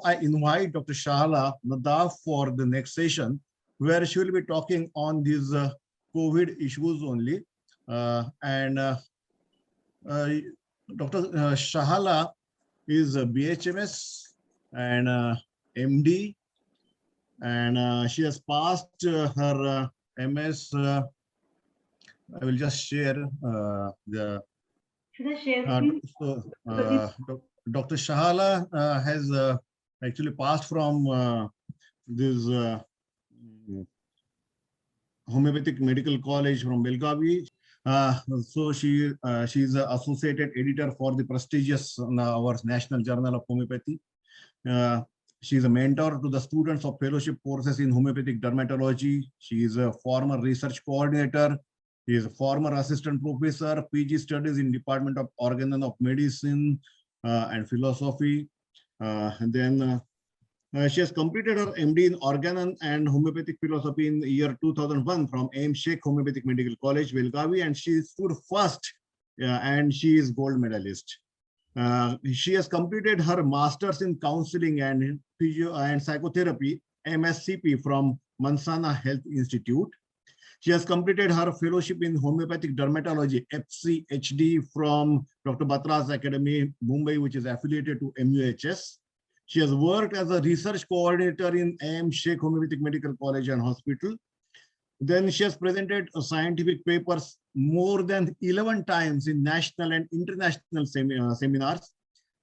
I invite Dr. Shahala Nadaf for the next session, where she will be talking on these COVID issues only. Dr. Shahala is a BHMS and MD, and she has passed her MS. I will just share the. Should I share? Dr. Shahala has actually passed from this Homeopathic Medical College from Belgavi. So she's an associated editor for the prestigious our National Journal of Homeopathy. She is a mentor to the students of fellowship courses in homeopathic dermatology. She is a former research coordinator. He is a former assistant professor, PG studies in Department of Organ of Medicine and Philosophy. And then she has completed her MD in Organ and Homeopathic Philosophy in the year 2001 from AIM Sheikh Homeopathic Medical College, Belgavi, and she stood first, and she is gold medalist. She has completed her Masters in Counseling and Physio and Psychotherapy, MSCP, from Mansana Health Institute. She has completed her fellowship in homeopathic dermatology, FCHD, from Dr. Batra's Academy, Mumbai, which is affiliated to MUHS. She has worked as a research coordinator in AM Sheikh Homeopathic Medical College and Hospital. Then she has presented scientific papers more than 11 times in national and international seminars.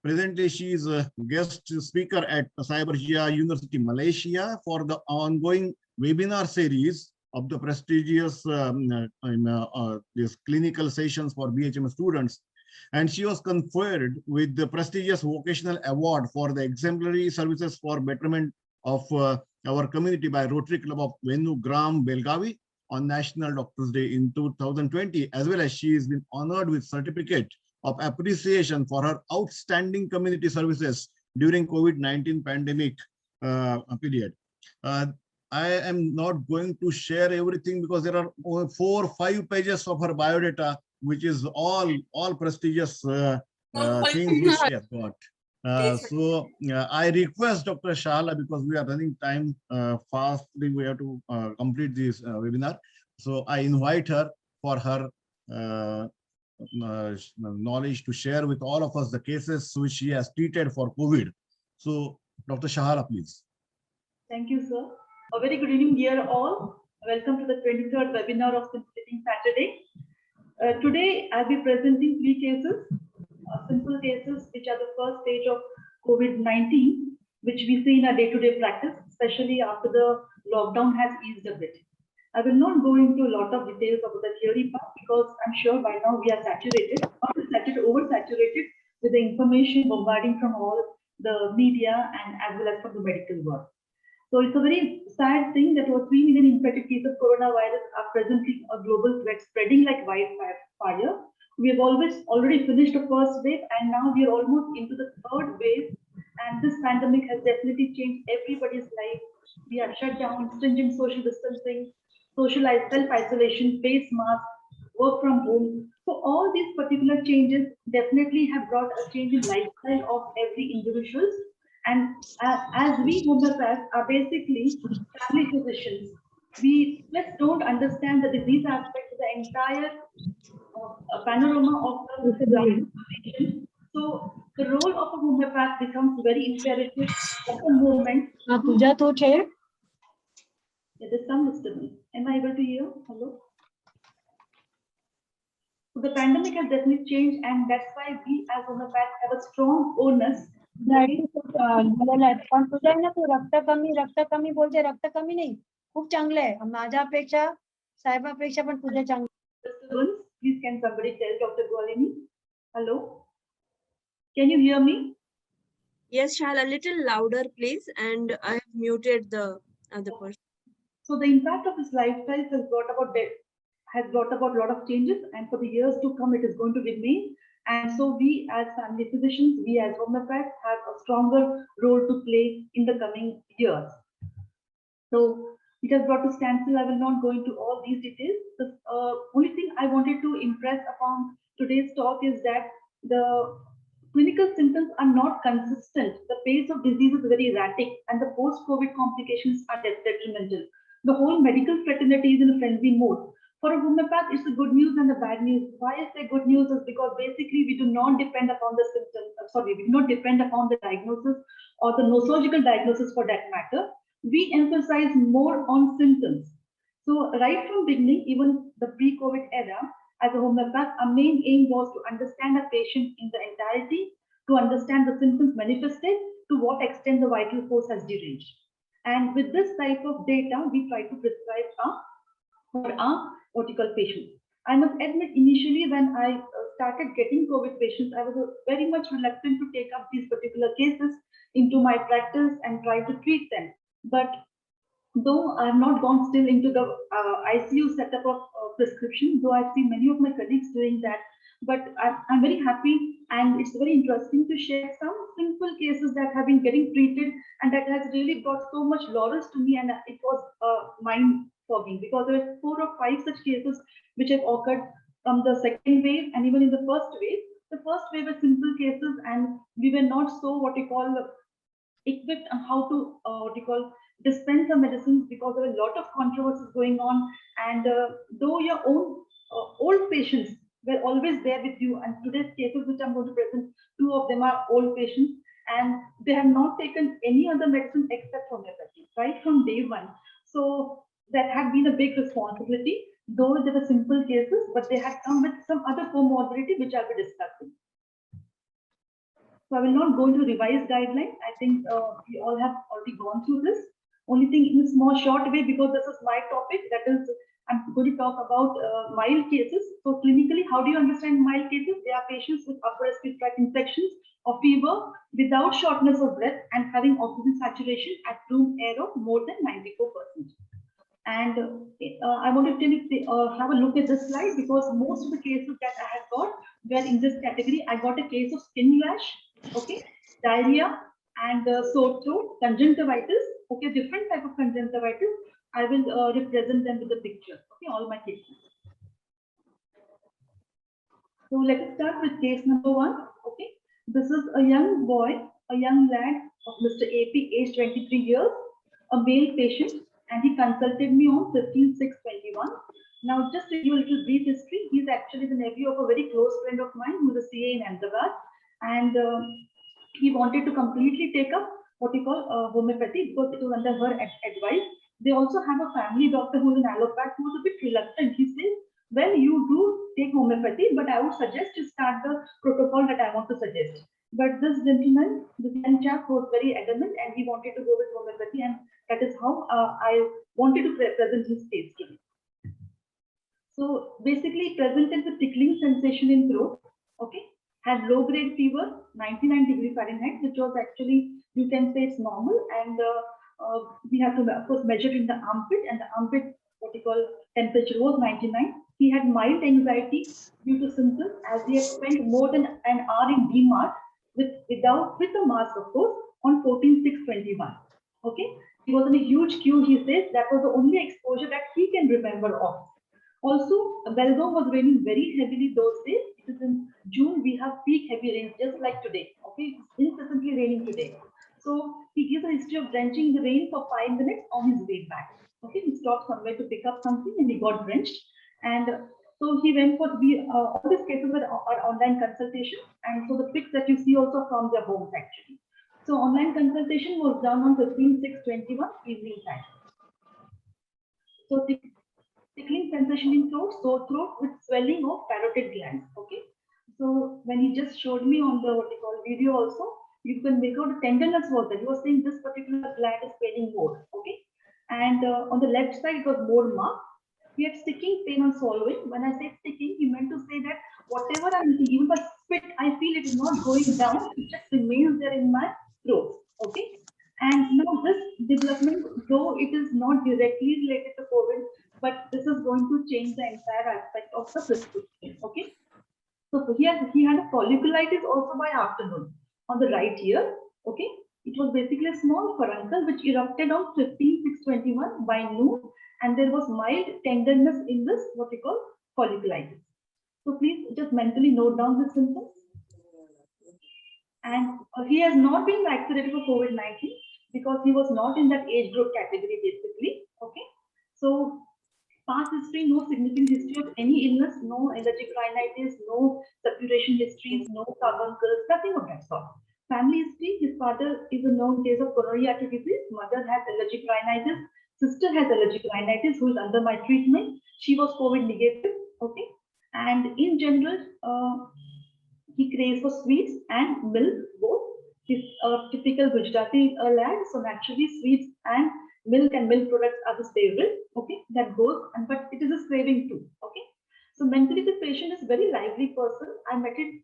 Presently, she is a guest speaker at Cyberjaya University, Malaysia, for the ongoing webinar series of the prestigious these clinical sessions for BHM students. And she was conferred with the prestigious vocational award for the exemplary services for betterment of our community by Rotary Club of Venugram, Belgavi on National Doctors Day in 2020, as well as she has been honored with certificate of appreciation for her outstanding community services during COVID-19 pandemic period. I am not going to share everything because there are 4 or 5 pages of her biodata, which is all prestigious things which she has got. I request Dr. Shahala, because we are running time fastly, we have to complete this webinar. So I invite her for her knowledge to share with all of us the cases which she has treated for COVID. So Dr. Shahala, please. Thank you, sir. A very good evening, dear all. Welcome to the 23rd webinar of Simple Saturday. Today, I'll be presenting 3 cases, simple cases, which are the first stage of COVID-19, which we see in our day-to-day practice, especially after the lockdown has eased a bit. I will not go into a lot of details about the theory part because I'm sure by now we are saturated, oversaturated with the information bombarding from all the media and as well as from the medical world. So it's a very sad thing that over 3 million infected cases of coronavirus are presently a global threat spreading like wildfire. We have already finished the first wave and now we are almost into the 3rd wave, and this pandemic has definitely changed everybody's life. We are shut down, stringent social distancing, self-isolation, face masks, work from home. So all these particular changes definitely have brought a change in lifestyle of every individual. And as we homeopaths are basically family physicians, we just don't understand the disease aspect of the entire panorama of the patient. So the role of a homeopath becomes very imperative at the moment. There's some disturbance. Am I able to hear? Hello? So the pandemic has definitely changed, and that's why we as homeopaths have a strong onus. पण तुझ्या ना तू रक्त कमी बोलते, रक्त कमी नाही, खूप चांगलं आहे माझ्यापेक्षा, साहेबापेक्षा पण तुझे चांगलं. Please can somebody tell Dr. Gwalini? Hello? Can you hear me? Yes, Shahala, a little louder, please. And I have muted the other person. So the impact of this lifestyle has brought about a lot of changes, and for the years to come, it is going to remain. And so we as family physicians, we as homeopaths have a stronger role to play in the coming years. So it has brought to standstill. I will not go into all these details. The only thing I wanted to impress upon today's talk is that the clinical symptoms are not consistent. The pace of disease is very erratic, and the post-COVID complications are detrimental. The whole medical fraternity is in a frenzy mode. For a homeopath, it's the good news and the bad news. Why is there good news? Is because basically we do not depend upon the symptoms. We do not depend upon the diagnosis or the nosological diagnosis for that matter. We emphasize more on symptoms. So right from beginning, even the pre-COVID era, as a homeopath, our main aim was to understand a patient in the entirety, to understand the symptoms manifested, to what extent the vital force has deranged. And with this type of data, we try to prescribe for our patients. I must admit, initially when I started getting COVID patients, I was very much reluctant to take up these particular cases into my practice and try to treat them. But though I have not gone still into the ICU setup of prescription, though I've seen many of my colleagues doing that, but I'm very happy, and it's very interesting to share some simple cases that have been getting treated and that has really brought so much laurels to me, and it was mind-fogging because there were 4 or 5 such cases which have occurred from the second wave and even in the first wave. The first wave were simple cases, and we were not so equipped on how to dispense the medicines because there were a lot of controversies going on. And though your own old patients were always there with you, and today's cases which I'm going to present, 2 of them are old patients, and they have not taken any other medicine except homeopathy right from day one. So that had been a big responsibility, though they were simple cases, but they had come with some other comorbidity which I'll be discussing. So I will not go into revised guidelines. I think we all have already gone through this. Only thing in a small short way, because this is my topic, that is, I'm going to talk about mild cases. So clinically, how do you understand mild cases? They are patients with upper respiratory tract infections or fever without shortness of breath and having oxygen saturation at room air of more than 94%. And I want to tell you, have a look at this slide, because most of the cases that I have got were in this category. I got a case of skin rash, okay, diarrhea, and sore throat, conjunctivitis, okay, different type of conjunctivitis. I will represent them with the picture, okay, all my cases. So let us start with case number 1, okay. This is a young boy, a young lad of Mr. AP, age 23 years, a male patient, and he consulted me on 15/6/21. Now, just to give you a little brief history, he's actually the nephew of a very close friend of mine who's a CA in Ahmedabad, and he wanted to completely take up what we call homeopathy because it was under her advice. They also have a family doctor who's an allopath who was a bit reluctant. He says, well, you do take homeopathy, but I would suggest you start the protocol that I want to suggest. But this gentleman, this young chap, was very adamant and he wanted to go with homeopathy, and that is how I wanted to present his case to me. So basically presented with tickling sensation in throat, okay, had low grade fever, 99 degree Fahrenheit, which was actually, you can say it's normal, and we have to of course measure in the armpit, and the armpit, what we call temperature, was 99. He had mild anxiety due to symptoms, as he had spent more than an hour in DMART with a mask, of course, on 14/6/21. Okay, he was in a huge queue. He says that was the only exposure that he can remember of. Also, Belgaum was raining very heavily those days. It is in June. We have peak heavy rains, just like today. Okay, it's incessantly raining today. So he gives a history of drenching the rain for 5 minutes on his way back. Okay, he stopped somewhere to pick up something and he got drenched. And so he went for all these cases were online consultation, and so the pics that you see also from their homes actually. So online consultation was done on 15/6/21 evening time. So tickling sensation in throat, sore throat with swelling of parotid glands. Okay, so when he just showed me on the what you call video also, you can make out the tenderness was that he was saying this particular gland is paining more. Okay, and on the left side it was more marked. He had sticking pain on swallowing. When I say sticking, he meant to say that whatever I'm eating, even if I spit, I feel it is not going down, it just remains there in my throat. Okay, and now this development, though it is not directly related to COVID, but this is going to change the entire aspect of the prescription. Okay, so he had a folliculitis also by afternoon on the right ear. Okay, it was basically a small furuncle which erupted on 15/6/21 by noon, and there was mild tenderness in this what we call folliculitis. So please just mentally note down the symptoms. And he has not been vaccinated for COVID-19 because he was not in that age group category basically. Okay. So past history, no significant history of any illness, no allergic rhinitis, no suppuration histories, no carbuncles, nothing of that sort. Family history, his father is a known case of coronary artery disease, mother has allergic rhinitis, sister has allergic rhinitis who is under my treatment. She was COVID negative, okay? And in general, he craves for sweets and milk both. He's a typical Gujarati lad, so naturally sweets and milk products are his favorite. Okay, that goes, and but it is a craving too. Okay, so mentally the patient is a very lively person. I met it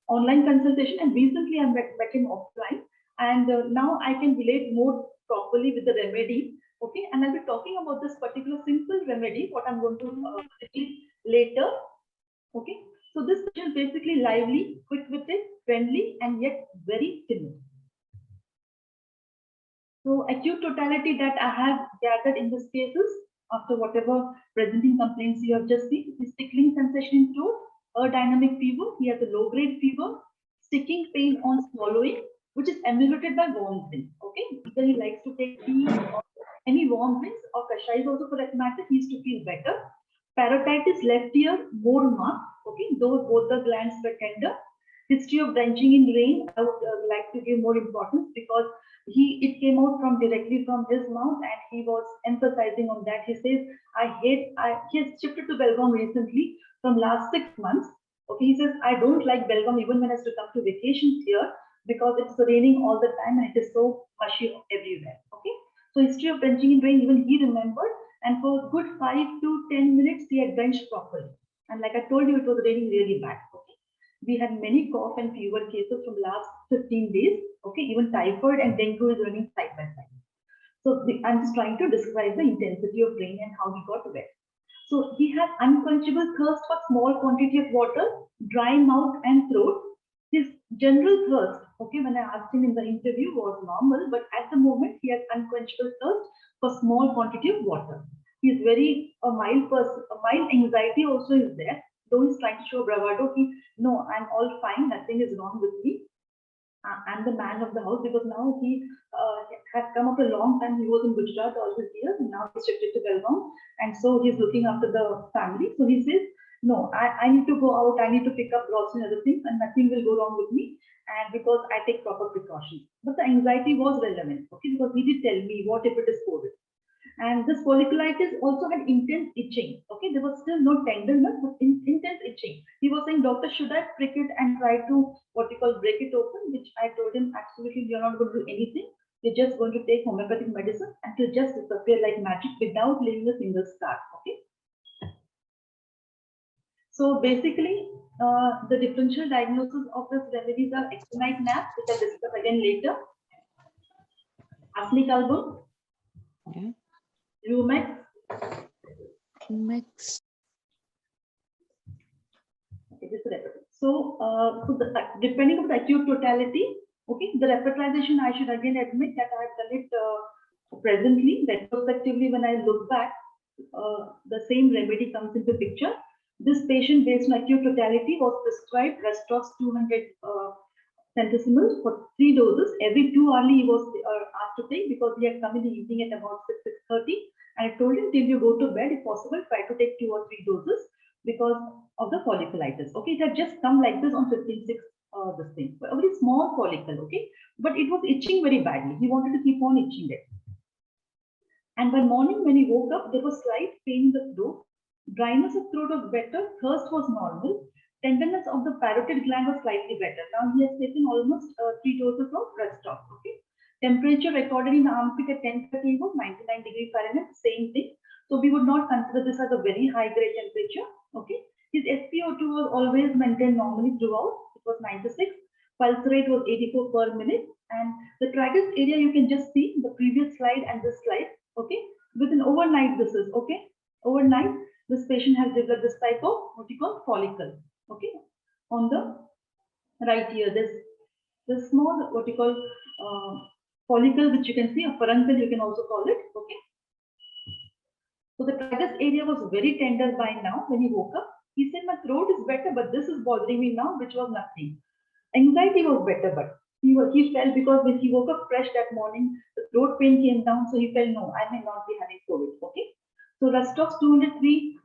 online consultation, and recently I met him offline, and now I can relate more properly with the remedy. Okay, and I'll be talking about this particular simple remedy. What I'm going to later. Okay, so this patient is basically lively, quick-witted, friendly, and yet very timid. So acute totality that I have gathered in these cases, after whatever presenting complaints you have just seen, is tickling sensation in throat, a dynamic fever, he has a low-grade fever, sticking pain on swallowing, which is emulated by warm drinks. Okay, either he likes to take tea or any warm drinks or kashais also for that matter, he used to feel better. Parotitis left ear, more marked. Okay, though both the glands were tender. History of drenching in rain, I would like to give more importance because it came out directly from his mouth, and he was emphasizing on that. He says, he has shifted to Belgaum recently from last 6 months. Okay, he says, I don't like Belgaum even when I have to come to vacations here because it's raining all the time and it is so mushy everywhere. Okay, so history of drenching in rain, even he remembered, and for a good 5 to 10 minutes he had drenched properly. And like I told you, it was raining really bad. Okay, we had many cough and fever cases from last 15 days. Okay, even typhoid and dengue is running side by side. So I'm just trying to describe the intensity of rain and how he got wet. So he has unquenchable thirst for small quantity of water, dry mouth and throat. His general thirst, okay, when I asked him in the interview, was normal, but at the moment he has unquenchable thirst for small quantity of water. He is very a mild person. A mild anxiety also is there. Though he's trying to show bravado, no, I'm all fine, nothing is wrong with me. I'm the man of the house, because now he has come up a long time. He was in Gujarat all his years, and now he's shifted to Belgaum, and so he's looking after the family. So he says, no, I need to go out, I need to pick up lots and other things, and nothing will go wrong with me, and because I take proper precautions. But the anxiety was relevant, okay, because he did tell me, what if it is COVID? And this folliculitis also had intense itching. Okay, there was still no tenderness, but intense itching. He was saying, doctor, should I prick it and try to what you call break it open? Which I told him, absolutely, you're not going to do anything. You're just going to take homeopathic medicine and it'll just disappear like magic without leaving a single scar. Okay. So basically, the differential diagnosis of this remedies are actonite nap, which I'll discuss again later. Arsenic album. Yeah. Rumex. So, depending on the acute totality, okay, the repertorization, I should again admit that I have done it presently, retrospectively. When I look back, the same remedy comes into picture. This patient, based on acute totality, was prescribed Restrox 200 centesimals for 3 doses. Every 2 hourly he was asked to take, because he had come in the evening at about 6:30. And I told him, till you go to bed, if possible, try to take 2 or 3 doses because of the folliculitis. Okay, it had just come like this on 15/6, this thing, a very small follicle. Okay, but it was itching very badly. He wanted to keep on itching it. And by morning, when he woke up, there was slight pain in the throat. Dryness of throat was better. Thirst was normal. Tenderness of the parotid gland was slightly better. Now he has taken almost 3 doses of Restrox. Okay. Temperature recorded in the armpit at 10:30 was 99 degrees Fahrenheit. Same thing. So we would not consider this as a very high grade temperature. Okay. His SpO2 was always maintained normally throughout. It was 96. Pulse rate was 84 per minute. And the tragus area, you can just see the previous slide and this slide. Okay. Within overnight, this is okay. Overnight, this patient has developed this type of what you call follicle. Okay. On the right here, this small what you call follicle, which you can see, a furuncle, you can also call it. Okay. So the tragus area was very tender by now when he woke up. He said, my throat is better, but this is bothering me now, which was nothing. Anxiety was better, but he felt, because when he woke up fresh that morning, the throat pain came down, so he felt, no, I may not be having COVID. Okay. So Rustox 203,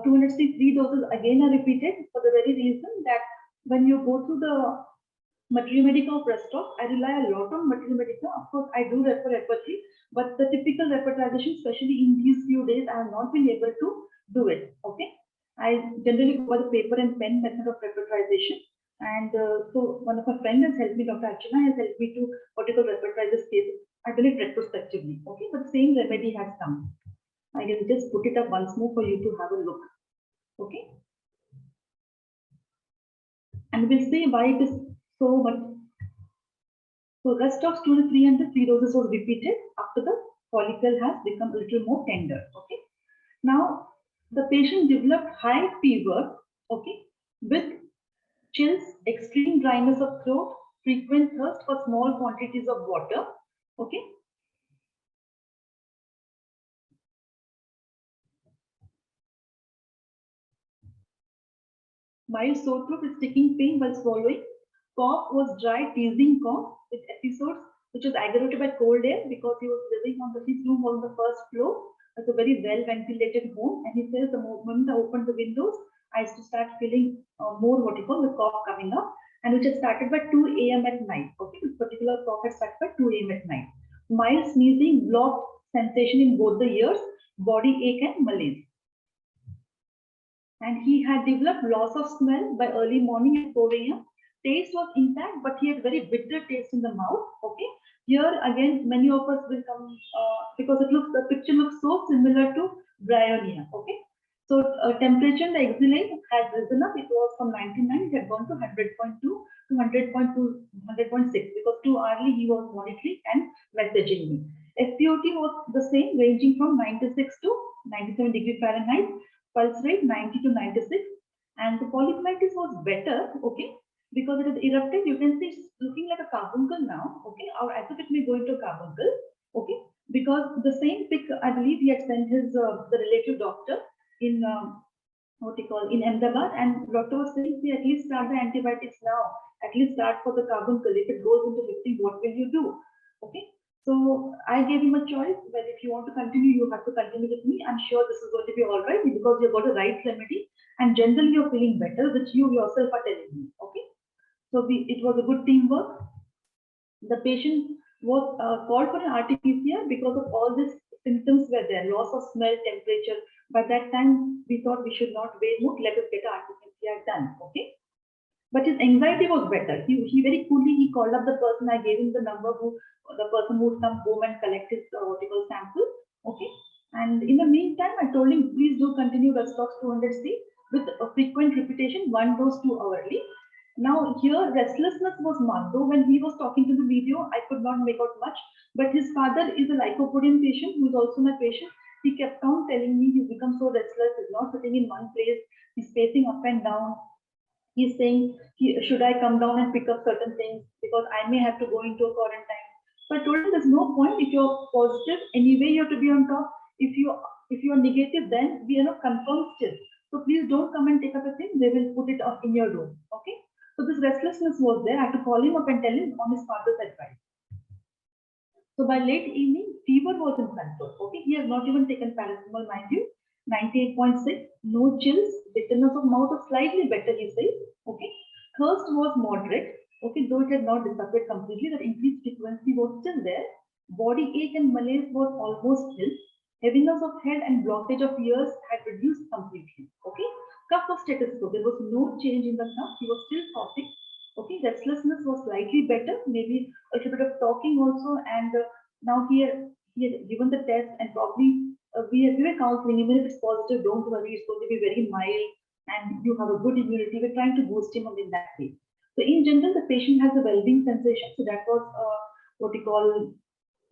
203 doses again are repeated for the very reason that when you go through the Material Medica of Rustox, I rely a lot on Material Medica. Of course, I do refer Repertory, but the typical repertorization, especially in these few days, I have not been able to do it. Okay. I generally go by the paper and pen method of repertorization. And so one of my friends has helped me, Dr. Archana has helped me to what you call repertorize this case. I did it retrospectively. Okay, but the same remedy has come. I can just put it up once more for you to have a look. Okay. And we'll see why it is so much. So Rustox 2 to 300 3 doses was repeated after the follicle has become a little more tender. Okay. Now the patient developed high fever. Okay, with chills, extreme dryness of throat, frequent thirst for small quantities of water. Okay. Mild sore throat with sticking pain while swallowing. Cough was dry, teasing cough with episodes which was aggravated by cold air because he was living on his room on the first floor. It's a very well ventilated home, and he says the moment I opened the windows, I used to start feeling more what you call the cough coming up, and which had started by 2 a.m. at night. Okay, this particular cough had started by 2 a.m. at night. Mild sneezing, blocked sensation in both the ears, body ache and malaise. And he had developed loss of smell by early morning at 4 a.m. Taste was intact, but he had very bitter taste in the mouth. Okay. Here again, many of us will come because the picture looks so similar to bryonia. Okay. So temperature in the exhalate had risen up. It was from 99, it had gone to 100.2 to 100.2, 100.6 because too early he was monitoring and messaging me. SpOT was the same, ranging from 96 to 97 degree Fahrenheit. Pulse rate 90 to 96, and the polycolitis was better, okay, because it is erupted. You can see it's looking like a carbuncle now, okay, or as if it may go into a carbuncle, okay, because the same pic, I believe he had sent his the relative doctor in what you call in Ahmedabad, and doctor was saying, at least start the antibiotics now, at least start for the carbuncle. If it goes into 50, what will you do? Okay. So I gave him a choice. Well, if you want to continue, you have to continue with me. I'm sure this is going to be all right because you've got the right remedy, and generally you're feeling better, which you yourself are telling me. Okay. So it was a good teamwork. The patient was called for an RT-PCR because of all these symptoms were there: loss of smell, temperature. By that time, we thought we should not wait more. Let us get RT-PCR done. Okay. But his anxiety was better. He very coolly he called up the person. I gave him the number the person who would come home and collect his sample. Okay. And in the meantime, I told him, please do continue Rustox 200C with a frequent repetition, 1 dose 2 hourly. Now here restlessness was marked. Though when he was talking to the video, I could not make out much. But his father is a lycopodium patient who is also my patient. He kept on telling me he's become so restless. He's not sitting in one place. He's pacing up and down. He's saying, should I come down and pick up certain things because I may have to go into a quarantine. So I told him there's no point. If you're positive, anyway you have to be on top. If you are negative, then we are not confirmed still. So please don't come and take up a thing. They will put it up in your room. Okay. So this restlessness was there. I had to call him up and tell him on his father's advice. So by late evening, fever was in control. Okay. He has not even taken paracetamol, mind you. 98.6, no chills, bitterness of mouth was slightly better, he says. Okay. Thirst was moderate. Okay, though it had not disappeared completely, the increased frequency was still there. Body ache and malaise was almost still. Heaviness of head and blockage of ears had reduced completely. Okay. Cough was status quo. There was no change in the cough. He was still coughing. Okay. Restlessness was slightly better, maybe a little bit of talking also. And now he had given the test, and probably we were counseling, even if it's positive, don't worry, it's going to be very mild and you have a good immunity. We're trying to boost him in that way. So in general, the patient has a well-being sensation. So that was what we call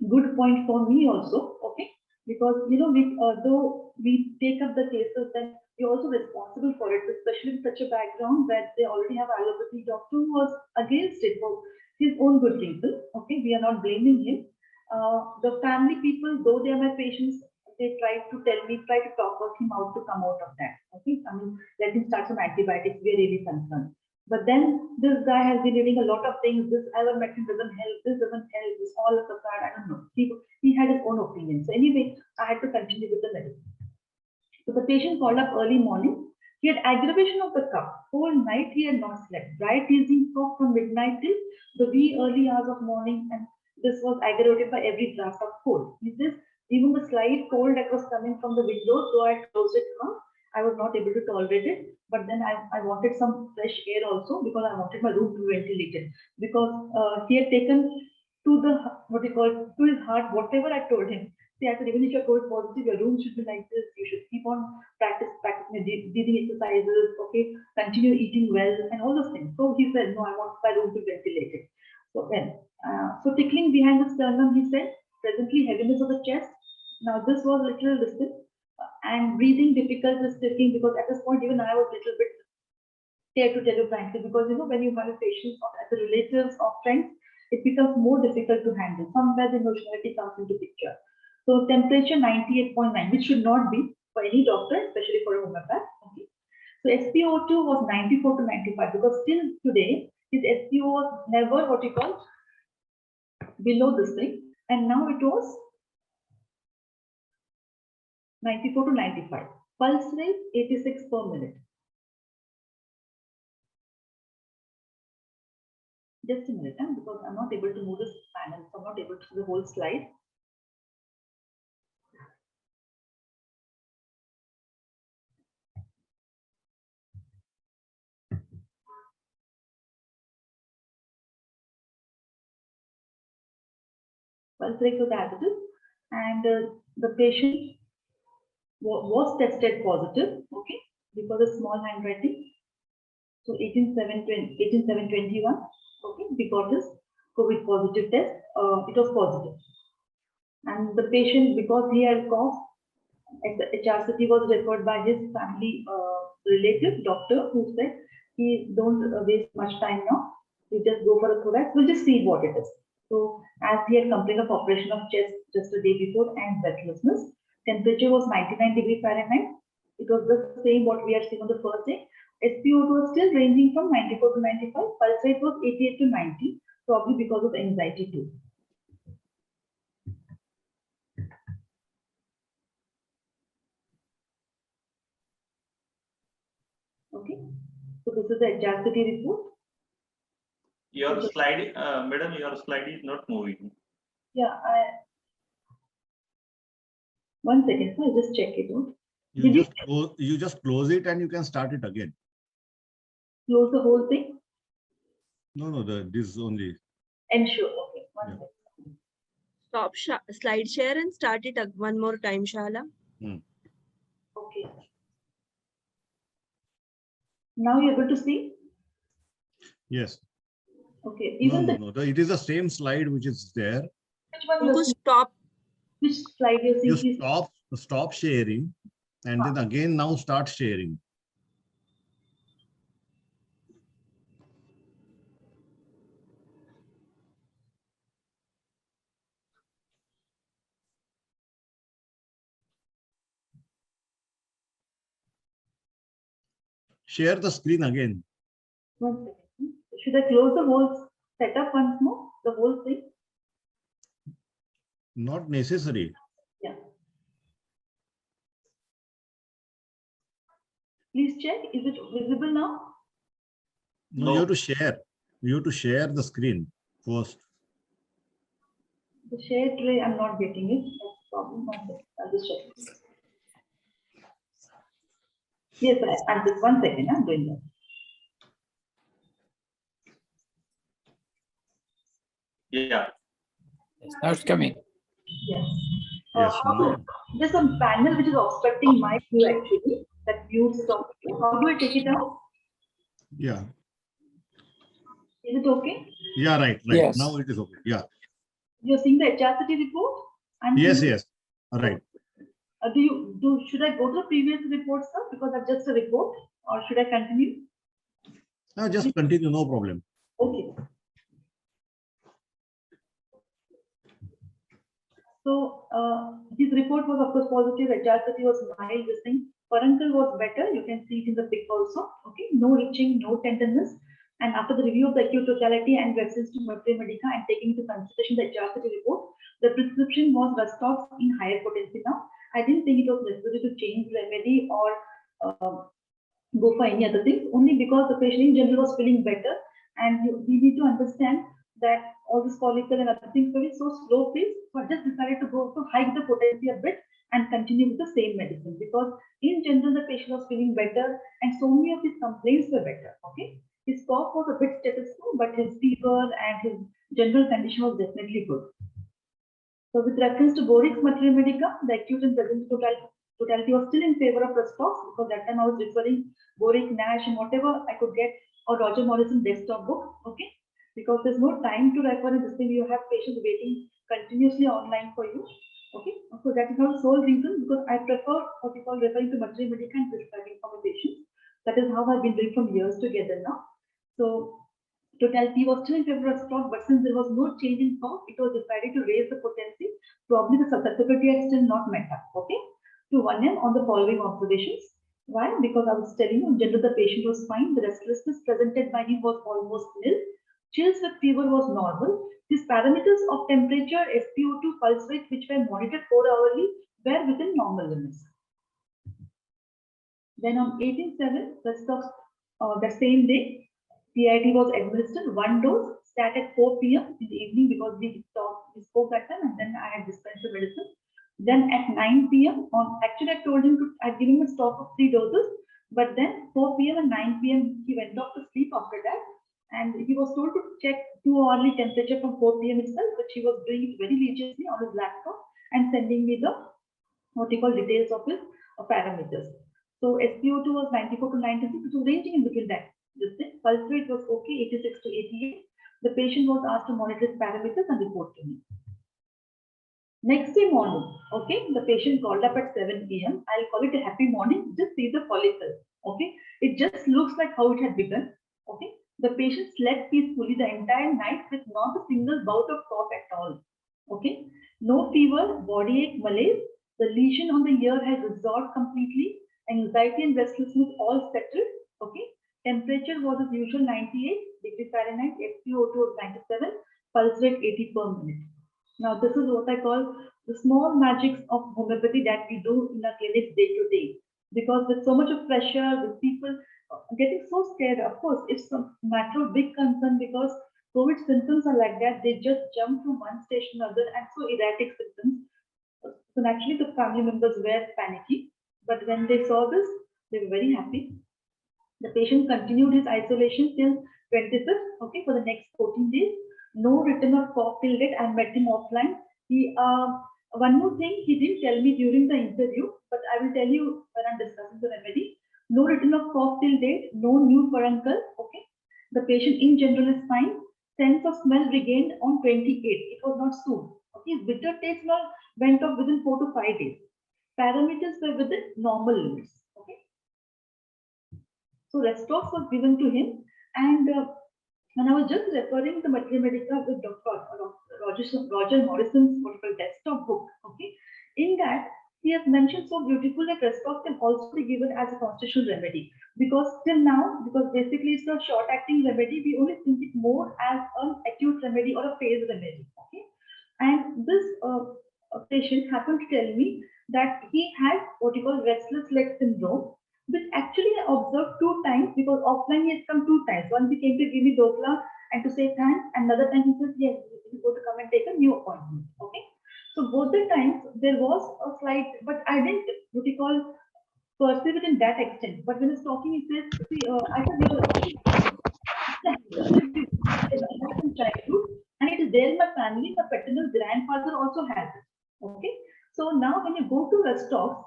good point for me also. Okay. Because, you know, though we take up the cases, then we're also responsible for it, especially in such a background that they already have allopathy doctor who was against it for his own good reason. Okay. We are not blaming him. The family people, though they are my patients, they try to talk him out to come out of that. Okay, I mean, let him start some antibiotics. We are really concerned. But then this guy has been reading a lot of things. This ivermectin doesn't help. This doesn't help. This all of a sudden, I don't know. He had his own opinion. So anyway, I had to continue with the medicine. So the patient called up early morning. He had aggravation of the cough. Whole night he had not slept. Dry teasing cough from midnight till the wee early hours of morning, and this was aggravated by every blast of cold. He says even the slight cold that was coming from the window, though I closed it on, I was not able to tolerate it. But then I wanted some fresh air also because I wanted my room to be ventilated. Because he had taken to the to his heart whatever I told him. See, I said, even if you're COVID positive, your room should be like this. You should keep on practicing breathing exercises, okay, continue eating well, and all those things. So he said, no, I want my room to be ventilated. So then, so tickling behind the sternum, he said, presently heaviness of the chest. Now this was a little distant, and breathing difficult is taking, because at this point even I was a little bit scared, to tell you frankly, because you know when you have patients or as a relatives or friends, it becomes more difficult to handle. Somewhere the emotionality comes into picture. So temperature 98.9, which should not be for any doctor, especially for a homeopath. Okay. So SpO2 was 94 to 95, because still today his SpO was never what you call below this thing, and now it was 94 to 95. Pulse rate 86 per minute. Just a minute, because I'm not able to move this panel, so I'm not able to see the whole slide. Pulse rate was as it is, and the patient was tested positive, okay, because of small handwriting. So 18/7/21, okay, we got his COVID positive test. It was positive, and the patient, because he had cough, HRCT was referred by his family relative doctor, who said, he don't waste much time now. You just go for a thorax. We'll just see what it is. So as he had complained of operation of chest just a day before and breathlessness, temperature was 99 degrees Fahrenheit. It was the same what we had seen on the first day. SpO2 was still ranging from 94 to 95. Pulse rate was 88 to 90, probably because of anxiety too. Okay, so this is the HRCT report. Your slide, madam, your slide is not moving. Yeah, one second, so I'll just check it out. You just close it and you can start it again. Close the whole thing? No, this only. Ensure, okay, one second. Stop slide share and start it one more time, Shala. Okay. Now you're able to see? Yes. Okay. Even No. It is the same slide which is there. Which one you see? Stop. Which slide you see? You stop sharing, and then again now start sharing. Share the screen again. One second. Should I close the whole setup once more? The whole thing? Not necessary. Yeah. Please check. Is it visible now? No, you have to share. You have to share the screen first. The share tray, I'm not getting it. That's problem. One second. I'll just check. Yes, I'm just 1 second. I'm doing that. Yeah. Yes, now it's coming. Yes. Yes, There's a panel which is obstructing my view actually. That view stop. How do I take it out? Yeah. Is it okay? Yeah, right. Yes. Now it is okay. Yeah. You're seeing the HRCT report? Yes. Right. Should I go to the previous report, sir? Because I've just a report, or should I continue? Now just continue, no problem. Okay. So his report was of course positive. HRCT was mild. This thing. Furuncle was better. You can see it in the pic also. Okay. No itching, no tenderness. And after the review of the acute totality and reference to Mercury Medica and taking into consideration the HRCT report, the prescription was Rustox in higher potency now. I didn't think it was necessary to change remedy or go for any other things, only because the patient in general was feeling better. And we need to understand that all this follicle and other things were so slow pace. So I just decided to go to hike the potency a bit and continue with the same medicine, because in general the patient was feeling better and so many of his complaints were better. Okay, his cough was a bit status quo, but his fever and his general condition was definitely good. So with reference to Borix Mercury Medica, the acute and present totality was still in favor of Rustox, because that time I was referring Boric, Nash, and whatever I could get, or Roger Morrison desktop book. Okay, because there's no time to refer in this thing. You have patients waiting continuously online for you. Okay, so that is not the sole reason, because I prefer what we call referring to Mercury Medica and prescribing for my patients. That is how I've been doing from years together now. So totality was still in favor of stock, but since there was no change in cough, it was decided to raise the potency. Probably the susceptibility had still not met up. Okay, to 1M on the following observations. Why? Because I was telling you, in general, the patient was fine. The restlessness presented by him was almost nil. Chills with fever was normal. His parameters of temperature, SpO2, pulse rate, which were monitored 4-hourly, were within normal limits. Then on 18/7, the same day, PID was administered, 1 dose, sat at 4 p.m. in the evening, because we spoke that time, and then I had dispensed the medicine. Then at 9 p.m. actually I told him I'd given him a stock of 3 doses, but then 4 p.m. and 9 p.m. he went off to sleep after that, and he was told to check 2-hourly temperature from 4 p.m. itself, which he was doing it very religiously on his laptop and sending me the what you call details of his parameters. So SpO2 was 94 to 96, it was ranging in between that. This thing, pulse rate was okay, 86 to 88. The patient was asked to monitor his parameters and report to me. Next day morning, okay, the patient called up at 7 p.m. I'll call it a happy morning. Just see the follicle, okay. It just looks like how it had begun, okay. The patient slept peacefully the entire night with not a single bout of cough at all, okay. No fever, body ache, malaise. The lesion on the ear has resolved completely. Anxiety and restlessness all settled, okay. Temperature was as usual 98 degrees Fahrenheit, SpO2 was 97, pulse rate 80 per minute. Now, this is what I call the small magics of homeopathy that we do in our clinics day to day. Because with so much of pressure, with people getting so scared, of course, it's a matter of big concern, because COVID symptoms are like that. They just jump from one stage to another, and so erratic symptoms. So naturally, the family members were panicky. But when they saw this, they were very happy. The patient continued his isolation till 25th, okay, for the next 14 days. No return of cough till date. I met him offline. One more thing he didn't tell me during the interview, but I will tell you when I'm discussing the remedy. No return of cough till date, no new furuncle, okay. The patient in general is fine. Sense of smell regained on 28. It was not soon. Okay, bitter taste went off within 4 to 5 days. Parameters were within normal limits. Okay. So Rustox was given to him, and when I was just referring the Mercury Medica with Roger Morrison's desktop book, okay, in that he has mentioned so beautiful that Rustox can also be given as a constitutional remedy, because till now, because basically it's a short-acting remedy, we only think it more as an acute remedy or a phase remedy, okay. And this patient happened to tell me that he had what you call restless leg syndrome, which actually I observed 2 times, because offline he has come 2 times. Once he came to give me Dokla and to say thanks, and another time he says, yes, he's going to come and take a new appointment. Okay. So both the times there was a slight, but I didn't what you call perceive it in that extent. But when he's talking, he says, see, I said, in childhood, and it is there in my family. My paternal grandfather also has it. Okay. So now when you go to Rustox,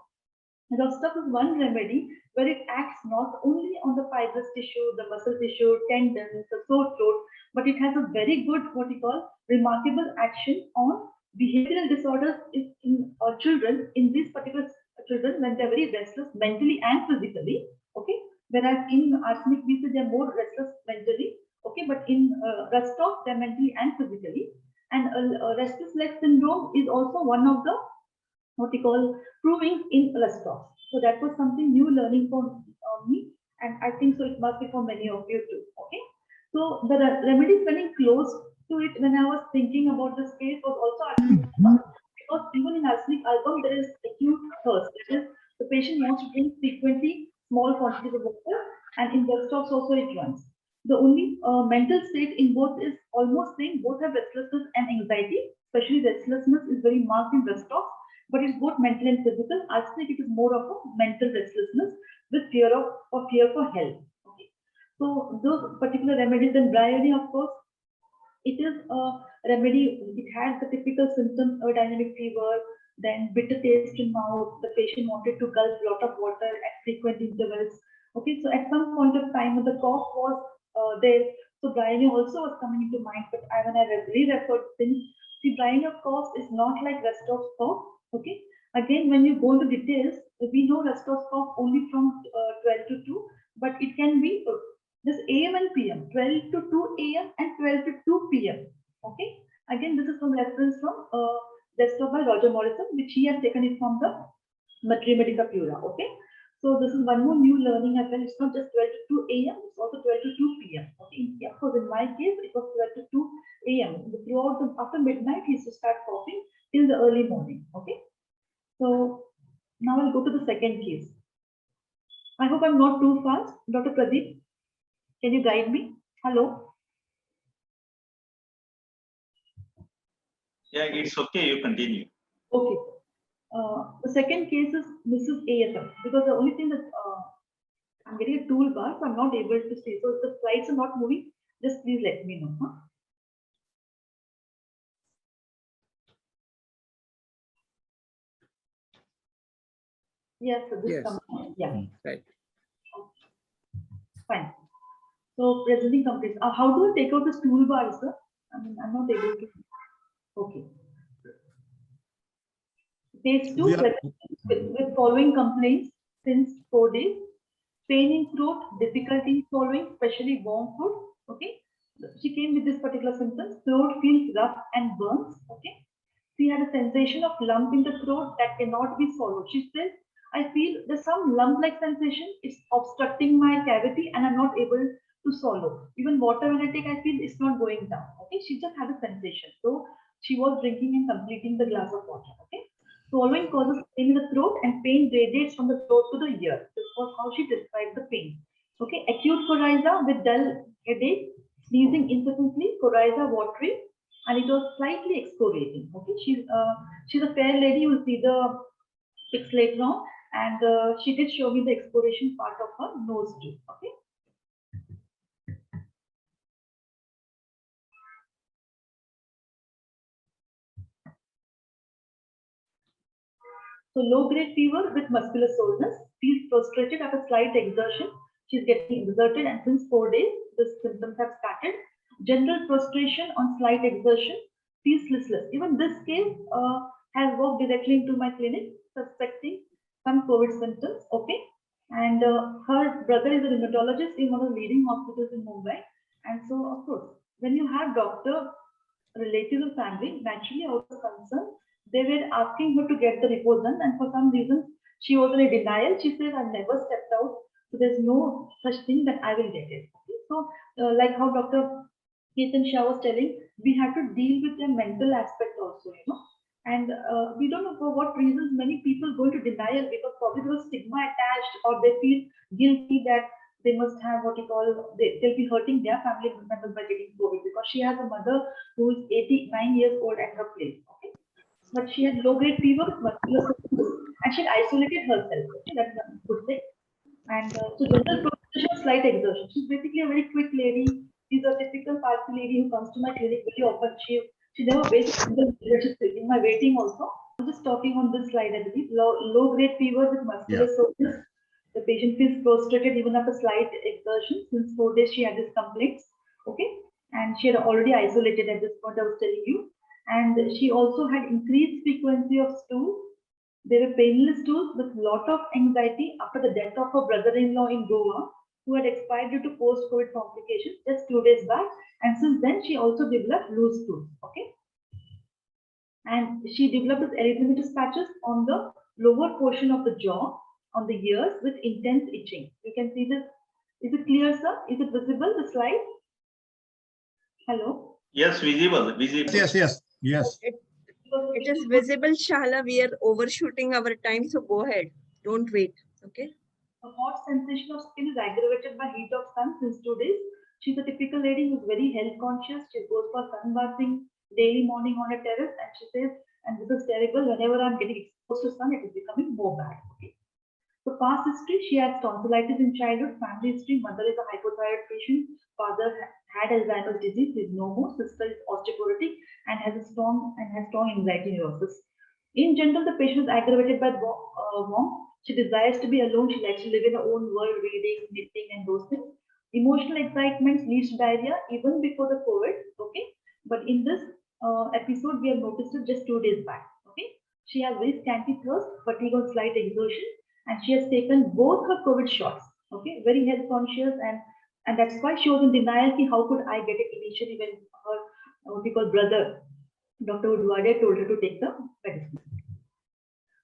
Rustox is one remedy where it acts not only on the fibrous tissue, the muscle tissue, tendons, the sore throat, but it has a very good, what we call, remarkable action on behavioral disorders in children, in these particular children when they're very restless mentally and physically, okay? Whereas in arsenic we say they're more restless mentally, okay? But in Rustox, they're mentally and physically. And restless leg syndrome is also one of the what we call proving in Rustox. So that was something new learning for me, and I think so it must be for many of you too. Okay. So the remedies running close to it when I was thinking about this case was also arsenic album, because even in arsenic album there is acute thirst. That is, the patient wants to drink frequently small quantities of water, and in desktops also it runs. The only mental state in both is almost same. Both have restlessness and anxiety. Especially restlessness is very marked in desktops, but it's both mental and physical. Arsenic, it is more of a mental restlessness with fear for health. Okay. So those particular remedies, and Bryony, of course, it is a remedy. It has the typical symptoms: aerodynamic fever, then bitter taste in mouth. The patient wanted to gulp a lot of water at frequent intervals. Okay, so at some point of time, when the cough was there, so Bryony also was coming into mind. But when I referred things, see, Bryony cough is not like Restorff's cough. Okay, again, when you go into details, we know Restorff's cough only from 12 to 2, but it can be this AM and PM, 12 to 2 AM and 12 to 2 PM. Okay. Again, this is from reference from Desktop by Roger Morrison, which he has taken it from the Materia Medica Pura. Okay. So this is one more new learning as well. It's not just 12 to 2 AM, it's also 12 to 2 PM. Okay. Yeah, of course, in my case, it was 12 to 2 AM. Throughout after midnight, he used to start coughing till the early morning. Okay. So now I'll go to the second case. I hope I'm not too fast. Dr. Pradeep, can you guide me? Hello. Yeah, it's okay. You continue. Okay. The second case is Mrs. AFM, because the only thing that I'm getting a toolbar, so I'm not able to see. So if the slides are not moving, just please let me know. Huh? Yes, so this Yes. comes. Yeah. Right. Fine. So presenting complete. How do I take out this toolbar, sir? I mean, I'm not able to. Okay. Phase 2 with following complaints since 4 days. Pain in throat, difficulty in swallowing, especially warm food. Okay. She came with this particular symptoms. Throat feels rough and burns. Okay. She had a sensation of lump in the throat that cannot be swallowed. She says, I feel there's some lump-like sensation. It's obstructing my cavity and I'm not able to swallow. Even water when I take, I feel it's not going down. Okay. She just had a sensation. So she was drinking and completing the glass of water. Okay. Swallowing causes pain in the throat and pain radiates from the throat to the ear. This was how she described the pain. Okay, acute coryza with dull headache, sneezing incessantly, coryza watery, and it was slightly excoriating. Okay, she's a fair lady. You will see the pics later on, and she did show me the excoriation part of her nose too. Okay. So low-grade fever with muscular soreness, feels frustrated after slight exertion. She's getting exerted, and since 4 days, the symptoms have started. General frustration on slight exertion, feels listless. Even this case has walked directly into my clinic, suspecting some COVID symptoms. Okay, and her brother is a rheumatologist in one of the leading hospitals in Mumbai, and so of course, when you have doctor, relatives, or family, naturally out of concern, they were asking her to get the report done, and for some reason she was in a denial. She said, I've never stepped out, so there's no such thing that I will get it. Okay? So like how Dr. Ketan Shah was telling, we have to deal with their mental aspect also, you know. And we don't know for what reasons many people go into denial, because probably there was stigma attached, or they feel guilty that they must have what you call, they'll be hurting their family members by getting COVID, because she has a mother who is 89 years old at her place. Okay, but she had low-grade fever, muscular symptoms, and she had isolated herself. Okay, that's a good thing. And so general frustration, slight exertion. She's basically a very quick lady. She's a typical party lady who comes to my clinic very often. She never waits until she's in my waiting also. I'm just talking on this slide, I believe. Low-grade fever with muscular soreness. The patient feels frustrated even after slight exertion. Since 4 days, she had these complaints. Okay, and she had already isolated at this point, I was telling you. And she also had increased frequency of stools. They were painless stools with lot of anxiety after the death of her brother-in-law in Goa, who had expired due to post-COVID complications just 2 days back. And since then, she also developed loose stools. Okay, and she developed these erythematous patches on the lower portion of the jaw, on the ears, with intense itching. You can see this. Is it clear, sir? Is it visible, the slide? Hello. Yes, visible, visible. Yes. It is visible, Shahala. We are overshooting our time, so go ahead. Don't wait. Okay. A hot sensation of skin is aggravated by heat of sun since 2 days. She's a typical lady who's very health conscious. She goes for sunbathing daily morning on a terrace, and she says, and this is terrible, whenever I'm getting exposed to sun, it is becoming more bad. Okay. So past history, she had tonsillitis in childhood. Family history, mother is a hypothyroid patient. Father had Alzheimer's disease with no more. Sister is osteoporotic and has strong anxiety neurosis. In general, the patient is aggravated by warmth. She desires to be alone. She likes to live in her own world, reading, knitting, and those things. Emotional excitement leads to diarrhea even before the COVID. Okay, but in this episode, we have noticed it just 2 days back. Okay, she has very scanty thirst, fatigue on slight exertion, and she has taken both her COVID shots. Okay, very health conscious, and that's why she was in denial. How could I get it initially when her what we call brother, Dr. Udwade, told her to take the medicine.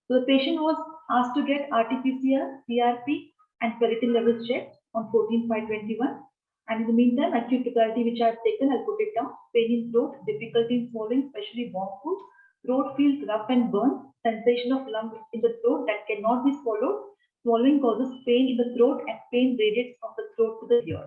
So the patient was asked to get RT-PCR, CRP, and ferritin levels checked on 14/5/21. And in the meantime, acute totality which I have taken, I'll put it down. Pain in throat, difficulty in swallowing, especially warm food. Throat feels rough and burnt. Sensation of lump in the throat that cannot be swallowed. Swallowing causes pain in the throat, and pain radiates from the throat to the ear.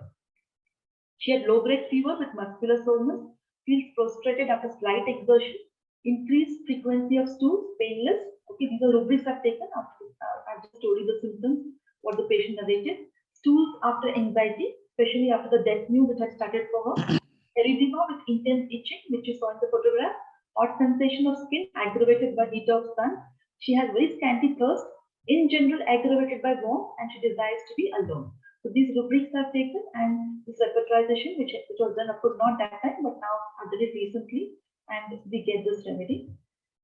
She had low-grade fever with muscular soreness. Feels prostrated after slight exertion. Increased frequency of stools, painless. Okay, these are rubrics I've taken after I've just told you the symptoms, what the patient narrated. Stools after anxiety, especially after the death news that had started for her. Erythema with intense itching, which you saw in the photograph. Hot sensation of skin aggravated by heat of sun. She has very scanty thirst, in general aggravated by warmth, and she desires to be alone. So these rubrics are taken, and this repertorization, which was done, of course, not that time, but now I did it recently, and we get this remedy.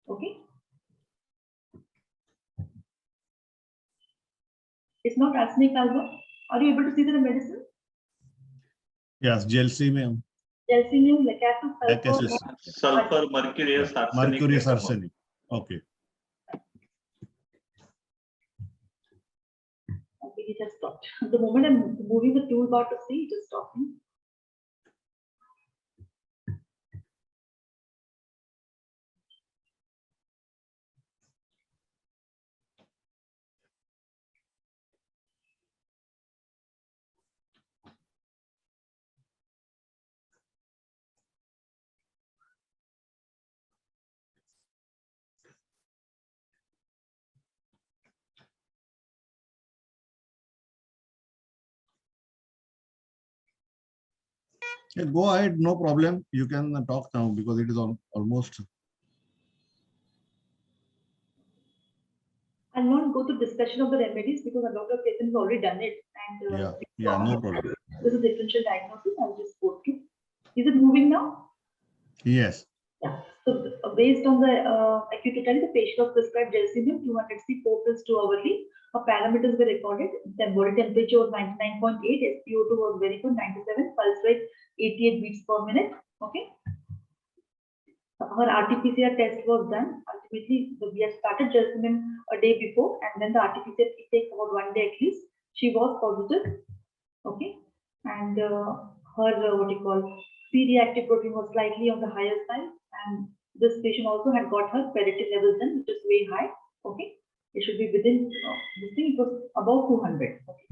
Okay. It's not arsenic album. Are you able to see the medicine? Yes, Gelsemium. Gelsemium, lacatus, sulfur. Sulfur, mercurius, arsenic. Mercurius, arsenic. Okay. Okay, it has stopped. The moment I'm moving the toolbar to see, it is stopping. Yeah, go ahead, no problem. You can talk now because it is almost. I'll not go to discussion of the remedies because Dr. Ketan has already done it. And Yeah, no problem. This is differential diagnosis. I'll just go through. Is it moving now? Yes. Yeah. So based on the acute totality, the patient was prescribed Gelsemium 200 4 pills 2 hourly. Her parameters were recorded. The body temperature was 99.8. SpO2 was very good, 97. Pulse rate 88 beats per minute. Okay. Her RT-PCR test was done. Ultimately, we had started Gelsemium a day before, and then the RT-PCR takes about 1 day at least. She was positive. Okay. And her what you call C-reactive protein was slightly on the higher side, and this patient also had got her ferritin levels in, which is way high. Okay, it should be within this thing. It was above 200. Okay,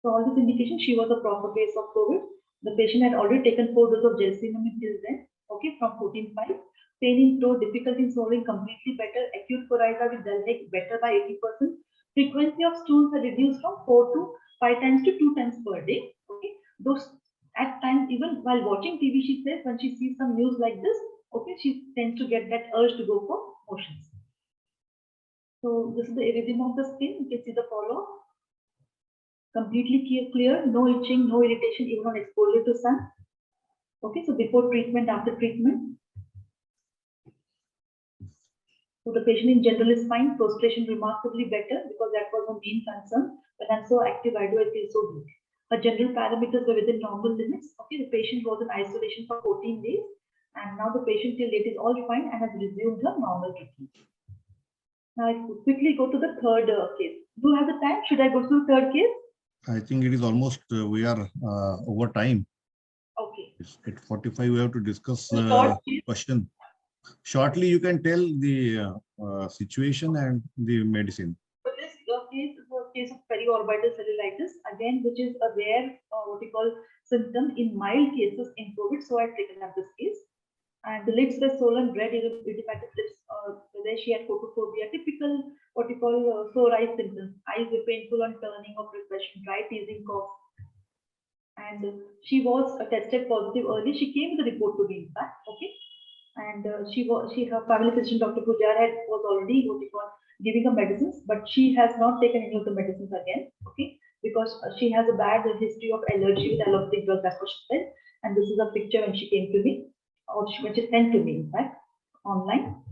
so all this indication she was a proper case of COVID. The patient had already taken 4 doses of Gelsemium till then. Okay, from 14/5. Pain in throat, difficulty in swallowing completely better. Acute coryza with dull head better by 80%. Frequency of stools are reduced from 4 to 5 times to 2 times per day. Okay, those at times, even while watching TV, she says when she sees some news like this, okay, she tends to get that urge to go for motions. So this is the erythema of the skin. You can see the follow-up. Completely clear, no itching, no irritation, even on exposure to sun. Okay, so before treatment, after treatment. So the patient in general is fine. Prostration remarkably better because that was her main concern. When I'm so active, I feel so weak. Her general parameters were within normal limits. Okay, the patient was in isolation for 14 days, and now the patient till date is all fine and has resumed her normal treatment. Now I quickly go to the third case. Do you have the time? Should I go to the third case? I think it is almost we are over time. Okay. It's 8:45. We have to discuss Short, please. question. Shortly, you can tell the situation and the medicine. So this case is a case of periorbital cellulitis, again, which is a rare, what we call symptom in mild cases in COVID. So I've taken up this case. And the lips were swollen, red, idiopathic lips. There she had photophobia, typical what we call sore eye symptoms. Eyes were painful and turning of reflection, dry teasing, cough. And she was tested positive early. She came with a report to me, in fact, okay. And her family physician, Dr. Pujar, was already what we call giving her medicines, but she has not taken any of the medicines again, okay, because she has a bad history of allergy with allopathic drugs, that's what she said. And this is a picture when she came to me, or when she sent to me, in fact, online.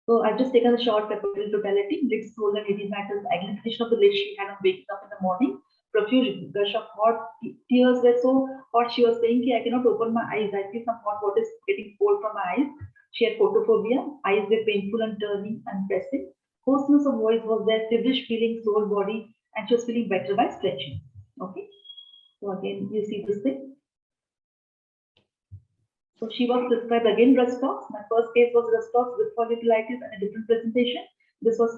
So I've just taken a short peptide totality, lids swollen, edematous, agglutination of the lids she had on waking up in the morning, profusion, gush of hot tears were so hot. She was saying, I cannot open my eyes. I feel some hot water is getting cold from my eyes. She had photophobia, eyes were painful and turning and pressing. Hoarseness of voice was there, feverish feeling, sore body, and she was feeling better by stretching. Okay. So again, you see this thing. So she was prescribed again Rustox. My first case was Rustox with folliculitis and a different presentation. This was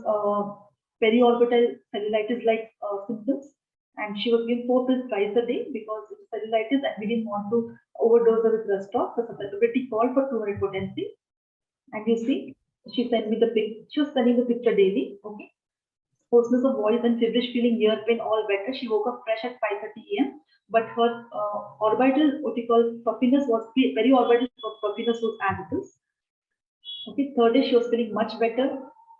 periorbital cellulitis-like symptoms. And she was given 4 pills twice a day because it's cellulitis and we didn't want to overdose her with Rustox. So susceptibility called for 200 potency. And you see, she sent me the picture. She was sending the picture daily. Okay. Hoarseness of voice and feverish feeling, ear pain, all better. She woke up fresh at 5:30 a.m. But her orbital, what we call puffiness was periorbital puffiness was as it is. Okay. Third day, she was feeling much better.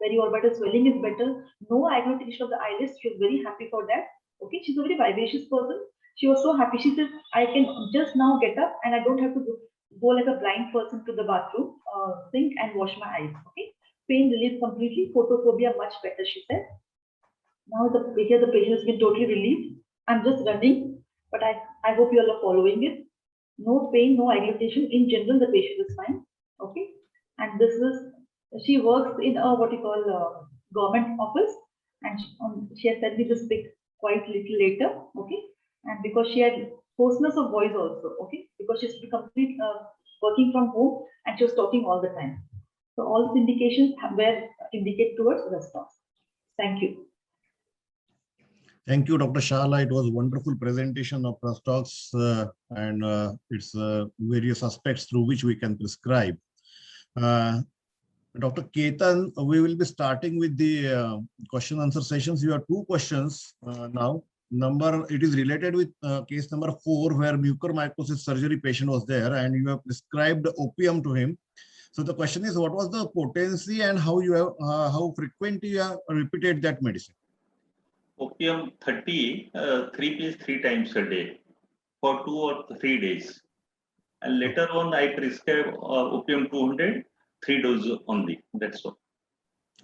Periorbital swelling is better. No agglutination of the eyelids. She was very happy for that. Okay. She's a very vivacious person. She was so happy. She said, I can just now get up and I don't have to go like a blind person to the bathroom, sink and wash my eyes. Okay. Pain relief completely. Photophobia much better, she said. Now the patient has been totally relieved. I'm just running, but I hope you all are following it. No pain, no agglutination. In general, the patient is fine. Okay. And this is, she works in a what you call government office, and she has sent me this pic quite little later. Okay. And because she had hoarseness of voice also. Okay. Because she's complete working from home and she was talking all the time. So all the indications were indicate towards Rustox. Thank you. Thank you, Dr. Shala. It was a wonderful presentation of Rustox and its various aspects through which we can prescribe. Dr. Ketan, we will be starting with the question answer sessions. You have 2 questions now. It is related with case number 4, where mucormycosis surgery patient was there and you have prescribed opium to him. So the question is, what was the potency and how you have how frequently you have repeated that medicine? Opium 30, 3 pills 3 times a day for 2 or 3 days. And later on, I prescribe opium 200, 3 doses only. That's all.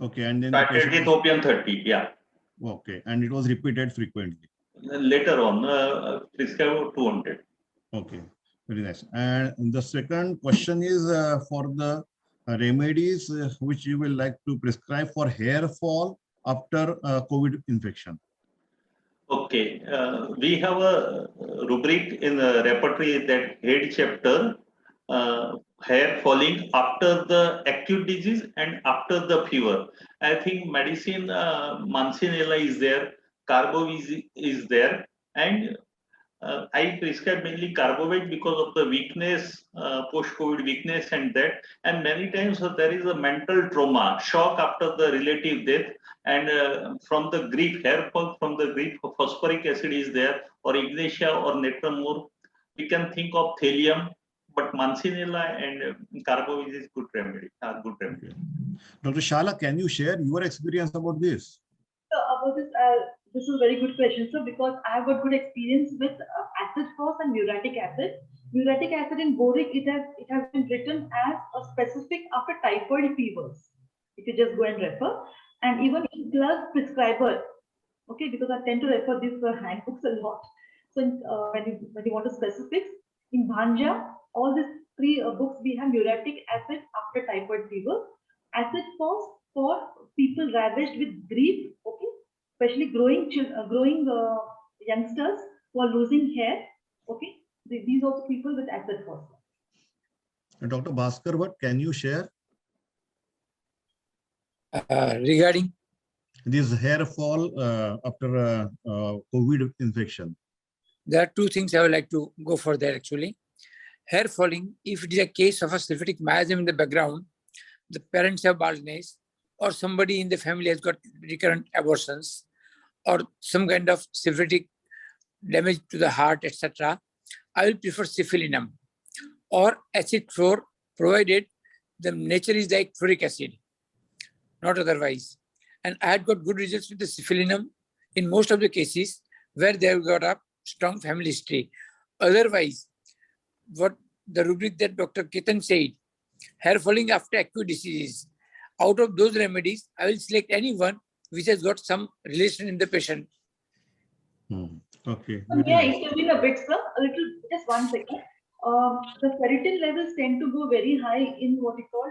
Okay, and then Started with opium 30, yeah. Okay, and it was repeated frequently. Later on, prescribe 200. Okay, very nice. And the second question is for the remedies which you will like to prescribe for hair fall after COVID infection. Okay, we have a rubric in the repertory that head chapter, hair falling after the acute disease and after the fever. I think medicine Mancinella is there, Carbovis is there, and I prescribe mainly Carbovate because of the weakness, post-COVID weakness and that. And many times there is a mental trauma, shock after the relative death, and from the grief, hair fall from the grief, phosphoric acid is there, or Ignatia or Netromur. We can think of thallium, but Mancinella and Carbovis is good remedy. Okay. Dr. Shala, can you share your experience about this? So about this is a very good question. So because I have got good experience with acid force and muriatic acid. Muriatic acid in boric, it has been written as a specific after typhoid fevers. If you just go and refer, and even in class prescriber, okay, because I tend to refer these handbooks a lot. So when you want the specifics, in Bhanja, all these 3 books we have muriatic acid after typhoid fever, acid force for people ravaged with grief, okay, especially growing youngsters who are losing hair, okay, these also people with acid first. Dr. Bhaskar, what can you share? Regarding This hair fall after COVID infection. there are two things I would like to go for there actually. Hair falling, if it is a case of a syphilis miasm in the background, the parents have baldness, or somebody in the family has got recurrent abortions, or some kind of syphilitic damage to the heart, etc., I will prefer syphilinum or acid fluor, provided the nature is like fluoric acid, not otherwise. And I had got good results with the syphilinum in most of the cases where they have got a strong family history. Otherwise, what the rubric that Dr. Ketan said, hair falling after acute diseases, out of those remedies, I will select any one which has got some relation in the patient. Okay. May I intervene a bit, sir? A little, just 1 second. The ferritin levels tend to go very high in what we call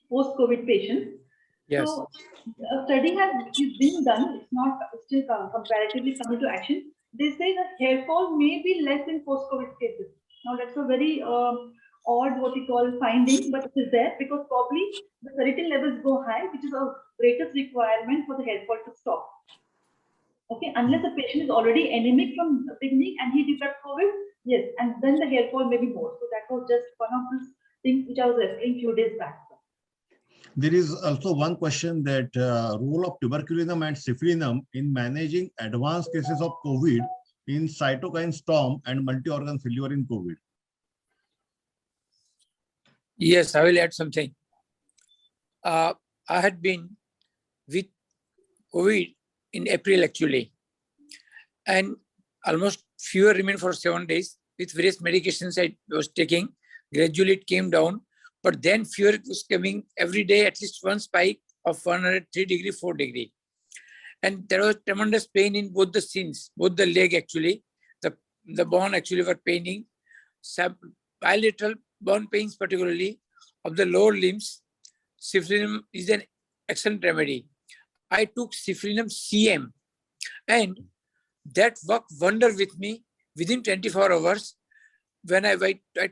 post-COVID patients. Yes. So a study is being done. It's not still comparatively coming to action. They say that hair fall may be less in post-COVID cases. Now that's a very odd what we call finding, but it is there because probably the ferritin levels go high, which is a greatest requirement for the hair fall to stop. Okay, unless the patient is already anemic from the beginning and he developed COVID, yes, and then the hair fall may be more. So that was just one of the things which I was referring few days back. There is also one question that role of tuberculinum and syphilinum in managing advanced cases of COVID in cytokine storm and multi-organ failure in COVID. Yes, I will add something. I had been with COVID in April actually, and almost fever remained for 7 days with various medications I was taking. Gradually it came down, but then fever was coming every day, at least one spike of 103 degree, 4 degree. And there was tremendous pain in both the shins, both the leg actually. The bone actually were paining. Bilateral bone pains particularly of the lower limbs. Syphilinum is an excellent remedy. I took syphilinum CM and that worked wonder with me within 24 hours. When I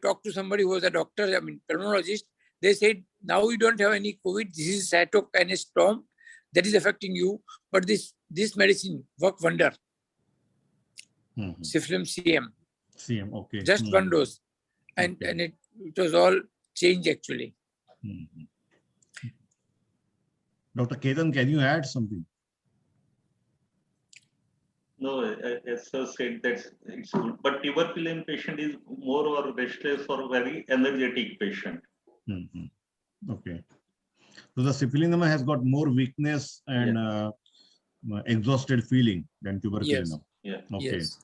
talked to somebody who was a doctor, pulmonologist, they said, now you don't have any COVID, this is cytokine storm that is affecting you, but this medicine worked wonder. Syphilinum CM. CM, okay. Just one dose. And, Okay. and it was all changed actually. Dr. Ketan, can you add something? No, as sir said, that's it's good. But tuberculin patient is more or restless or very energetic patient. Okay. So the syphilinum has got more weakness and exhausted feeling than tuberculinum. Yeah. Okay. Yes.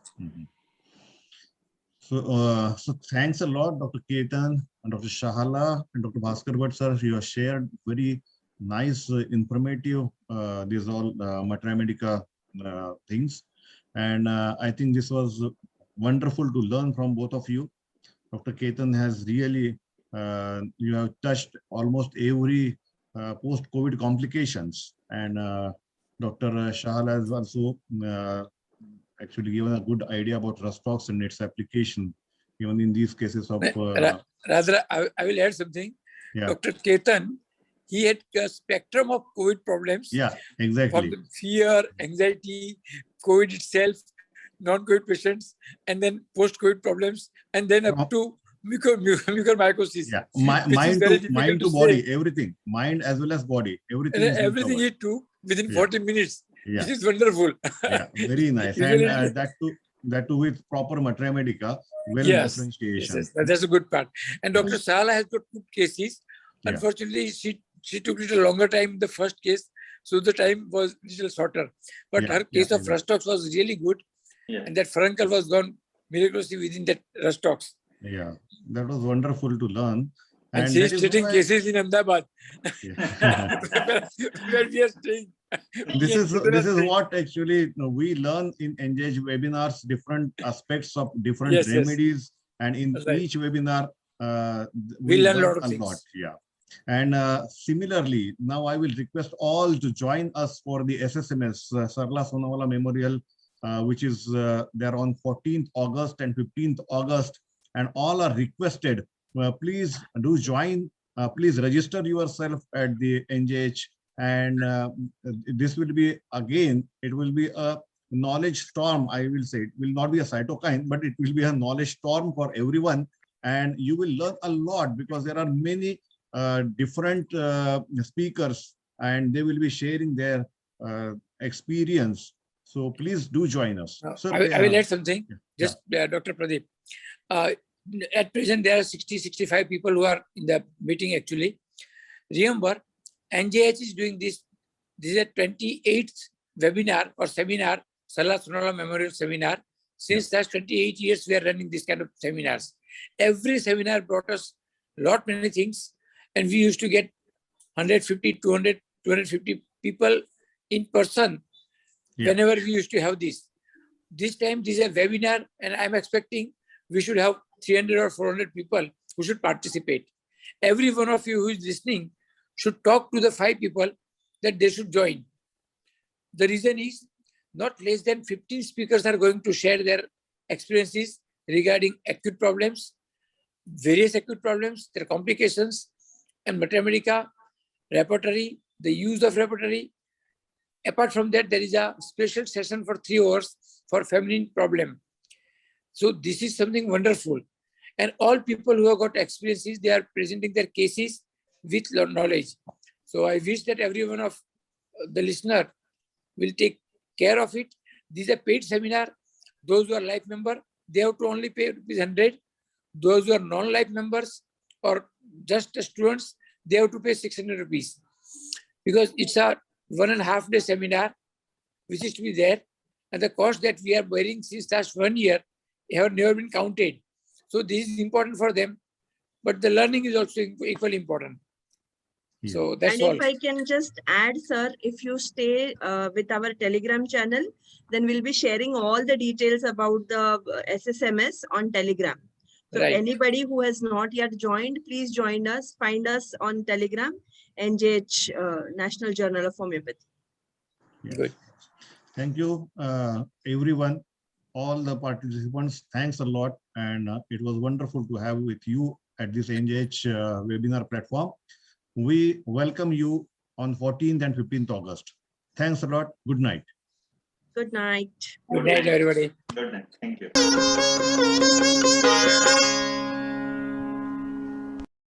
So thanks a lot, Dr. Ketan and Dr. Shahala and Dr. Bhaskar Bhatt, sir. You have shared very nice, informative, these all Mathemedica things. And I think this was wonderful to learn from both of you. Dr. Ketan has really, you have touched almost every post-COVID complications. And Dr. Shahala has also actually given a good idea about Rustox and its application, even in these cases of... Rather, I will add something. Yeah. Dr. Ketan, he had a spectrum of COVID problems. Yeah, exactly. From the fear, anxiety, COVID itself, non-COVID patients, and then post-COVID problems, and then up to mucormycosis. Yeah, mind to body, everything, mind as well as body, everything. And everything he took within 40 minutes. Yeah. This is wonderful. Yeah, very nice. And that too with proper Mathemedica, well differentiation. Yes, that's a good part. And Dr. Shahala has got good cases. Unfortunately, she took a little longer time in the first case, so the time was a little shorter. But her case of Rustox was really good, and that furuncle was gone miraculously within that Rustox. Yeah, that was wonderful to learn. And she is treating cases in Ahmedabad, where we are staying. This is what actually we learn in Engage webinars, different aspects of different remedies, and in each webinar we learn a lot of things. Yeah. And similarly, now I will request all to join us for the SSMS Sarla Sonawala Memorial which is there on 14th August and 15th August, and all are requested. Please do join. Please register yourself at the NJH, and this will be again. It will be a knowledge storm. I will say it will not be a cytokine, but it will be a knowledge storm for everyone, and you will learn a lot because there are many different speakers, and they will be sharing their experience. So please do join us. Sir, I will add something. yeah. Just Dr. Pradeep. At present, there are 60-65 people who are in the meeting actually. Remember, NJH is doing this. This is a 28th webinar or seminar, Salah Sonala Memorial Seminar. Since last 28 years, we are running this kind of seminars. Every seminar brought us lot many things, and we used to get 150, 200, 250 people in person. Yeah. Whenever we used to have this. This time, this is a webinar, and I'm expecting we should have 300 or 400 people who should participate. Every one of you who is listening should talk to the 5 people that they should join. The reason is not less than 15 speakers are going to share their experiences regarding acute problems, various acute problems, their complications, and mathematica, repertory, the use of repertory. Apart from that, there is a special session for 3 hours for feminine problem. So this is something wonderful. And all people who have got experiences, they are presenting their cases with knowledge. So I wish that every one of the listener will take care of it. This is a paid seminar. Those who are life member, they have to only pay ₹100. Those who are non-life members or just students, they have to pay ₹600 because it's a 1.5 day seminar which is to be there, and the cost that we are bearing since last 1 year have never been counted. So this is important for them, but the learning is also equally important. Yeah. So that's And all. if I can just add, sir, if you stay with our Telegram channel, then we'll be sharing all the details about the SSMS on Telegram. So Right. anybody who has not yet joined, please join us. Find us on Telegram, NJH, National Journal of Homeopathy. Yes. Good. Thank you, everyone, all the participants. Thanks a lot, and it was wonderful to have with you at this NJH webinar platform. We welcome you on 14th and 15th August. Thanks a lot. Good night. Good night. Good night, everybody. Good night. Thank you.